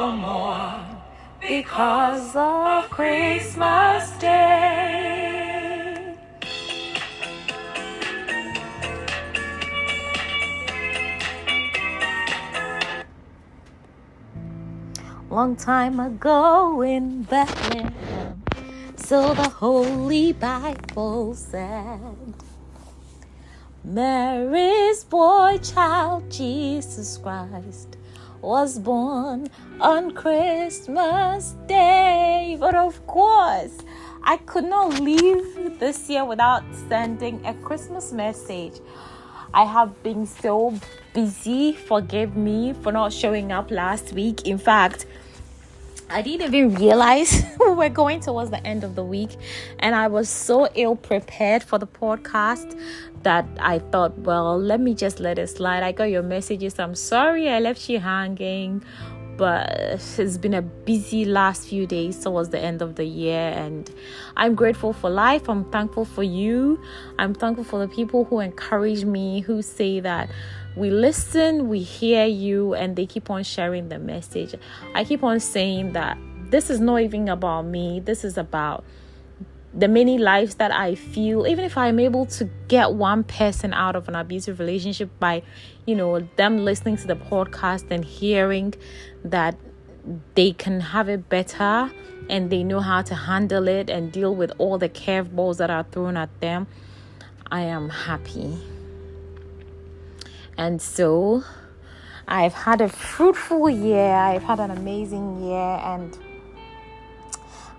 forevermore because of Christmas Day. Long time ago in Bethlehem, so the Holy Bible said, Mary's boy child, Jesus Christ, was born on Christmas Day. But of course, I could not leave this year without sending a Christmas message. I have been so busy. Forgive me for not showing up last week. In fact, I didn't even realize we were going towards the end of the week, and I was so ill prepared for the podcast that I thought, well, let me just let it slide. I got your messages. I'm sorry I left you hanging, but it's been a busy last few days towards the end of the year, and I'm grateful for life. I'm thankful for you. I'm thankful for the people who encourage me, who say that we listen, we hear you, and they keep on sharing the message. I keep on saying that this is not even about me. This is about the many lives that I feel. Even if I'm able to get one person out of an abusive relationship by, them listening to the podcast and hearing that they can have it better and they know how to handle it and deal with all the curveballs that are thrown at them, I am happy. And so I've had a fruitful year. I've had an amazing year. And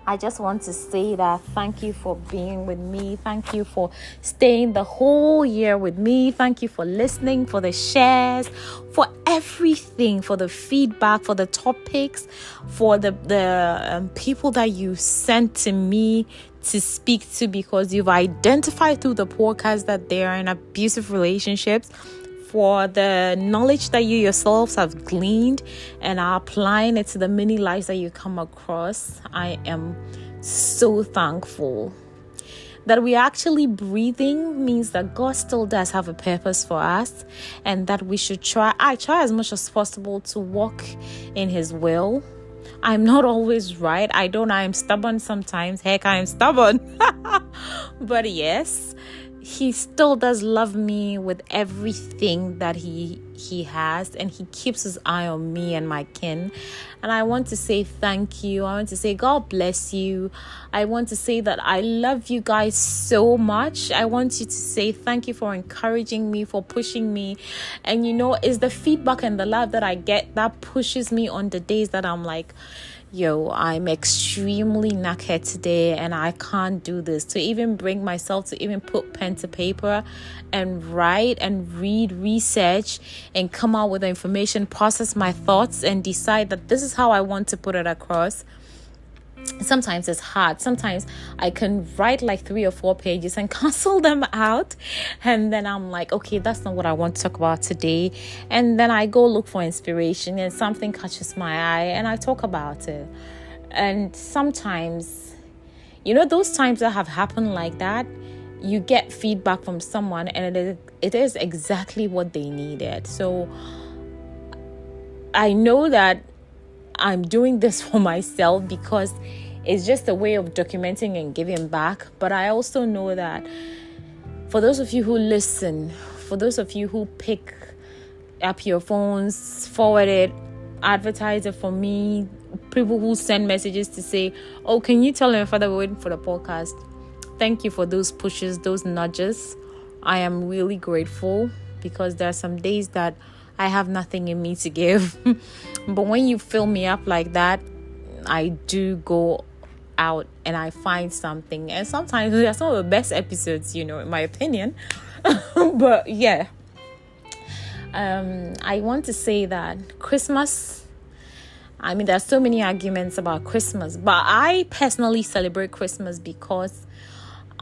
I just want to say that thank you for being with me. Thank you for staying the whole year with me. Thank you for listening, for the shares, for everything, for the feedback, for the topics, for the people that you sent to me to speak to, because you've identified through the podcast that they are in abusive relationships, for the knowledge that you yourselves have gleaned and are applying it to the many lives that you come across. I am so thankful. That we are actually breathing means that God still does have a purpose for us, and that we should try as much as possible to walk in His will. I'm not always right. I am stubborn sometimes. Heck, I am stubborn. But yes, He still does love me with everything that he has, and He keeps His eye on me and my kin. And I want to say thank you. I want to say God bless you. I want to say that I love you guys so much. I want you to say thank you for encouraging me, for pushing me. And it's the feedback and the love that I get that pushes me on the days that I'm like, I'm extremely knackered today and I can't do this. To even bring myself to even put pen to paper and write and read, research, and come out with the information, process my thoughts, and decide that this is how I want to put it across. Sometimes it's hard. Sometimes I can write like 3 or 4 pages and cancel them out, and then I'm like, okay, that's not what I want to talk about today. And then I go look for inspiration, and something catches my eye and I talk about it. And sometimes, those times that have happened like that, you get feedback from someone and it is exactly what they needed. So I know that I'm doing this for myself because it's just a way of documenting and giving back. But I also know that for those of you who listen, for those of you who pick up your phones, forward it, advertise it for me, people who send messages to say, oh, can you tell my father we're waiting for the podcast? Thank you for those pushes, those nudges. I am really grateful, because there are some days that I have nothing in me to give. But when you fill me up like that, I do go out and I find something. And sometimes they are some of the best episodes, in my opinion. But yeah, I want to say that Christmas, there are so many arguments about Christmas, but I personally celebrate Christmas because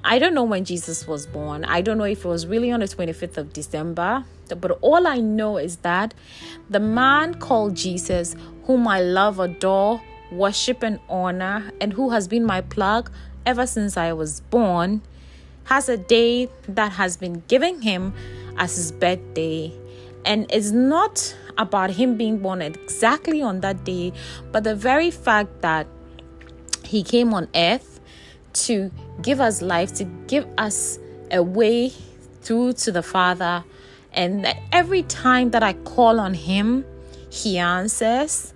I don't know when Jesus was born. I don't know if it was really on the 25th of December. But all I know is that the man called Jesus, whom I love, adore, worship, and honor, and who has been my plug ever since I was born, has a day that has been given him as his birthday. And it's not about him being born exactly on that day, but the very fact that he came on earth to give us life, to give us a way through to the Father, and that every time that I call on him, he answers.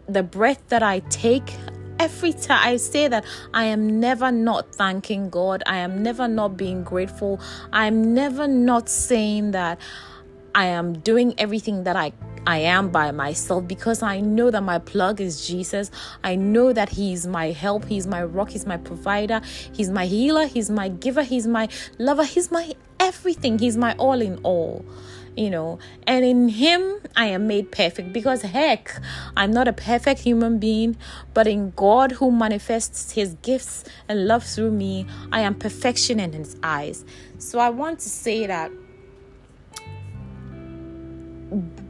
The breath that I take, every time I say that, I am never not thanking God. I am never not being grateful. I am never not saying that I am doing everything that I am by myself, because I know that my plug is Jesus. I know that he's my help, he's my rock, he's my provider, he's my healer, he's my giver, he's my lover, he's my everything, he's my all in all. And in him I am made perfect, because heck, I'm not a perfect human being, but in God who manifests his gifts and love through me, I am perfection in his eyes. So I want to say that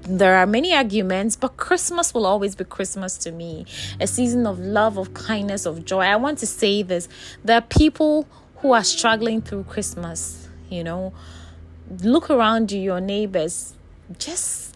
there are many arguments, but Christmas will always be Christmas to me. A season of love, of kindness, of joy. I want to say this. There are people who are struggling through Christmas, Look around you, your neighbors. Just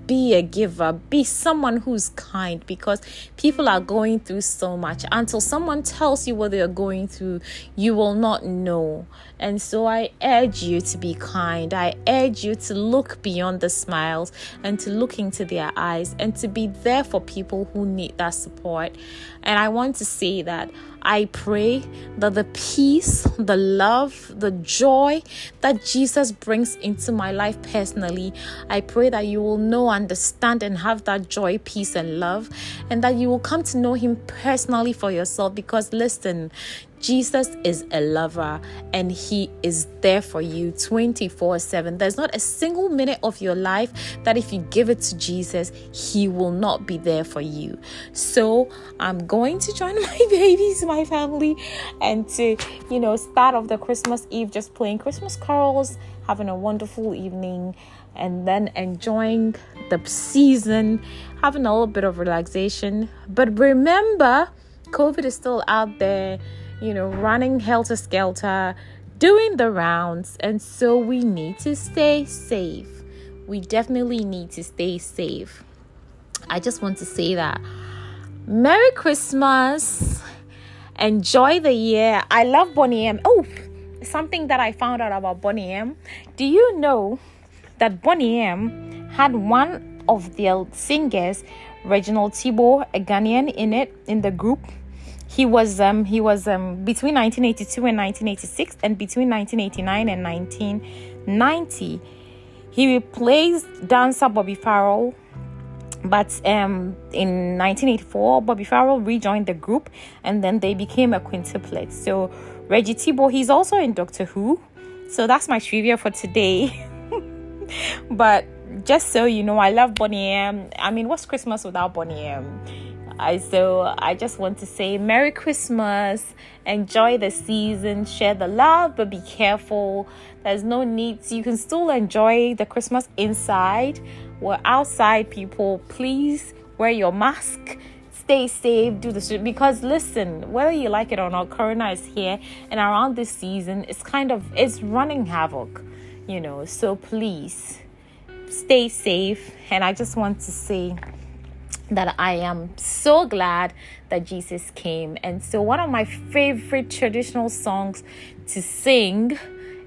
be a giver. Be someone who's kind, because people are going through so much. Until someone tells you what they're going through, you will not know. And so I urge you to be kind. I urge you to look beyond the smiles and to look into their eyes and to be there for people who need that support. And I want to say that I pray that the peace, the love, the joy that Jesus brings into my life personally, I pray that you will know, understand, and have that joy, peace, and love, and that you will come to know him personally for yourself. Because listen, Jesus is a lover and he is there for you 24/7. There's not a single minute of your life that if you give it to Jesus, he will not be there for you. So I'm going to join my babies, my family, and to, start off the Christmas Eve just playing Christmas carols, having a wonderful evening, and then enjoying the season, having a little bit of relaxation. But remember, COVID is still out there, running helter-skelter, doing the rounds. And so we need to stay safe. We definitely need to stay safe. I just want to say that. Merry Christmas. Enjoy the year. I love Boney.M. Oh, something that I found out about Boney.M. Do you know that Boney.M had one of their singers, Reginald Thibault, a Ghanaian, in the group? He was between 1982 and 1986, and between 1989 and 1990. He replaced dancer Bobby Farrell, but in 1984, Bobby Farrell rejoined the group, and then they became a quintuplet. So Reggie Thibault, he's also in Doctor Who. So that's my trivia for today. But just so you know, I love Boney.M. I mean, what's Christmas without Boney.M? So I just want to say Merry Christmas. Enjoy the season. Share the love, but be careful. There's no need. You can still enjoy the Christmas inside. We're outside, people. Please wear your mask. Stay safe. Do this, because listen, whether you like it or not, Corona is here, and around this season, it's running havoc. So please stay safe. And I just want to say that I am so glad that Jesus came. And so one of my favorite traditional songs to sing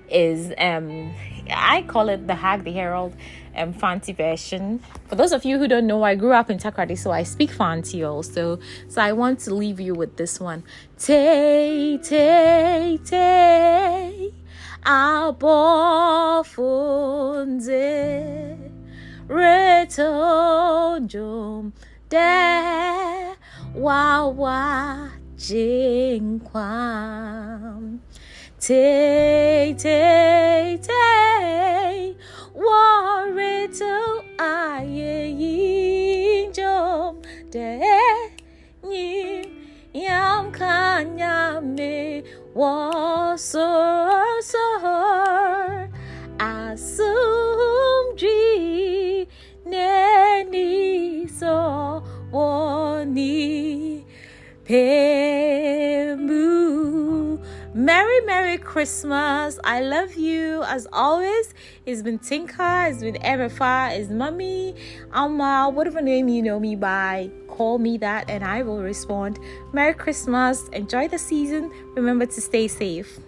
is I call it the Hag the Herald fante version. For those of you who don't know, I grew up in Takrady, so I speak fante also. So I want to leave you with this one. Tay, tay, tay, abofunze, reto jom, de, wawa, jinkwam. Tay, tay, tay, warito aye jom, de, ni, yam kanyame, wasor, asumdri, neni so, woni, pemu, Merry Christmas. I love you. As always, it's been Tinka, it's been MFA, it's Mommy, Alma, whatever name you know me by. Call me that and I will respond. Merry Christmas. Enjoy the season. Remember to stay safe.